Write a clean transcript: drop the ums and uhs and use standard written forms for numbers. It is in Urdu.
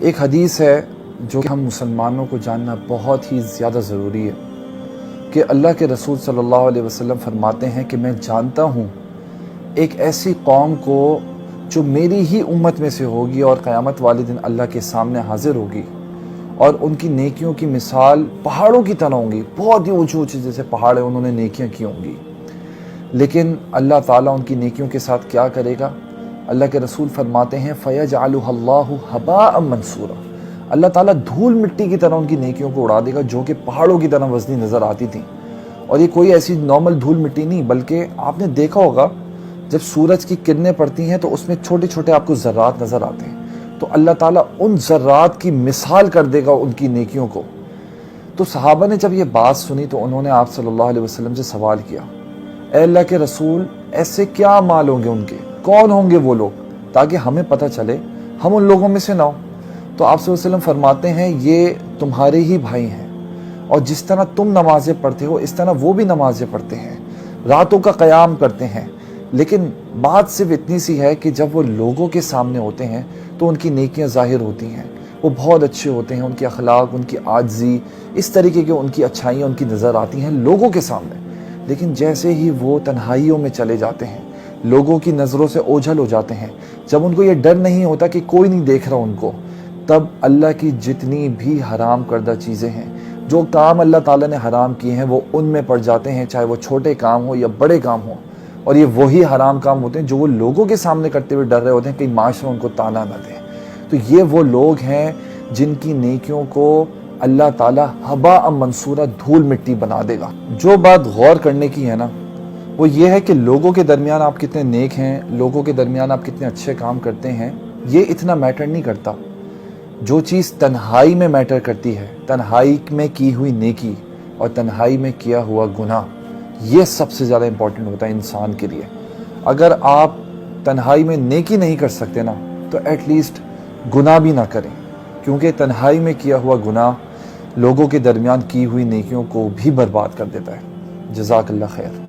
ایک حدیث ہے جو کہ ہم مسلمانوں کو جاننا بہت ہی زیادہ ضروری ہے کہ اللہ کے رسول صلی اللہ علیہ وسلم فرماتے ہیں کہ میں جانتا ہوں ایک ایسی قوم کو جو میری ہی امت میں سے ہوگی اور قیامت والے دن اللہ کے سامنے حاضر ہوگی، اور ان کی نیکیوں کی مثال پہاڑوں کی طرح ہوں گی، بہت ہی اونچے اونچے جیسے پہاڑ ہیں انہوں نے نیکیاں کی ہوں گی، لیکن اللہ تعالیٰ ان کی نیکیوں کے ساتھ کیا کرے گا؟ اللہ کے رسول فرماتے ہیں فَيَجْعَلُهَا اللَّهُ هَبَاءً مَنْثُورًا، اللہ تعالیٰ دھول مٹی کی طرح ان کی نیکیوں کو اڑا دے گا جو کہ پہاڑوں کی طرح وزنی نظر آتی تھیں۔ اور یہ کوئی ایسی نارمل دھول مٹی نہیں، بلکہ آپ نے دیکھا ہوگا جب سورج کی کرنیں پڑتی ہیں تو اس میں چھوٹے چھوٹے آپ کو ذرات نظر آتے ہیں، تو اللہ تعالیٰ ان ذرات کی مثال کر دے گا ان کی نیکیوں کو۔ تو صحابہ نے جب یہ بات سنی تو انہوں نے آپ صلی اللہ علیہ وسلم سے سوال کیا، اے اللہ کے رسول ایسے کیا اعمال ہوں گے ان کے، کون ہوں گے وہ لوگ تاکہ ہمیں پتہ چلے ہم ان لوگوں میں سے نہ ہوں؟ تو آپ صلی اللہ علیہ وسلم فرماتے ہیں یہ تمہارے ہی بھائی ہیں، اور جس طرح تم نمازیں پڑھتے ہو اس طرح وہ بھی نمازیں پڑھتے ہیں، راتوں کا قیام کرتے ہیں، لیکن بات صرف اتنی سی ہے کہ جب وہ لوگوں کے سامنے ہوتے ہیں تو ان کی نیکیاں ظاہر ہوتی ہیں، وہ بہت اچھے ہوتے ہیں، ان کے اخلاق، ان کی عاجزی، اس طریقے کے ان کی اچھائیاں ان کی نظر آتی ہیں لوگوں کے سامنے، لیکن جیسے ہی وہ تنہائیوں میں چلے جاتے ہیں، لوگوں کی نظروں سے اوجھل ہو جاتے ہیں، جب ان کو یہ ڈر نہیں ہوتا کہ کوئی نہیں دیکھ رہا ان کو، تب اللہ کی جتنی بھی حرام کردہ چیزیں ہیں، جو کام اللہ تعالیٰ نے حرام کیے ہیں وہ ان میں پڑ جاتے ہیں، چاہے وہ چھوٹے کام ہو یا بڑے کام ہوں، اور یہ وہی حرام کام ہوتے ہیں جو وہ لوگوں کے سامنے کرتے ہوئے ڈر رہے ہوتے ہیں کہ معاشرہ ان کو تانا نہ دے۔ تو یہ وہ لوگ ہیں جن کی نیکیوں کو اللہ تعالیٰ ہباء منصورہ دھول مٹی بنا دے گا۔ جو بات غور کرنے کی ہے نا وہ یہ ہے کہ لوگوں کے درمیان آپ کتنے نیک ہیں، لوگوں کے درمیان آپ کتنے اچھے کام کرتے ہیں، یہ اتنا میٹر نہیں کرتا۔ جو چیز تنہائی میں میٹر کرتی ہے، تنہائی میں کی ہوئی نیکی اور تنہائی میں کیا ہوا گناہ، یہ سب سے زیادہ امپورٹنٹ ہوتا ہے انسان کے لیے۔ اگر آپ تنہائی میں نیکی نہیں کر سکتے نا تو ایٹ لیسٹ گناہ بھی نہ کریں، کیونکہ تنہائی میں کیا ہوا گناہ لوگوں کے درمیان کی ہوئی نیکیوں کو بھی برباد کر دیتا ہے۔ جزاک اللہ خیر۔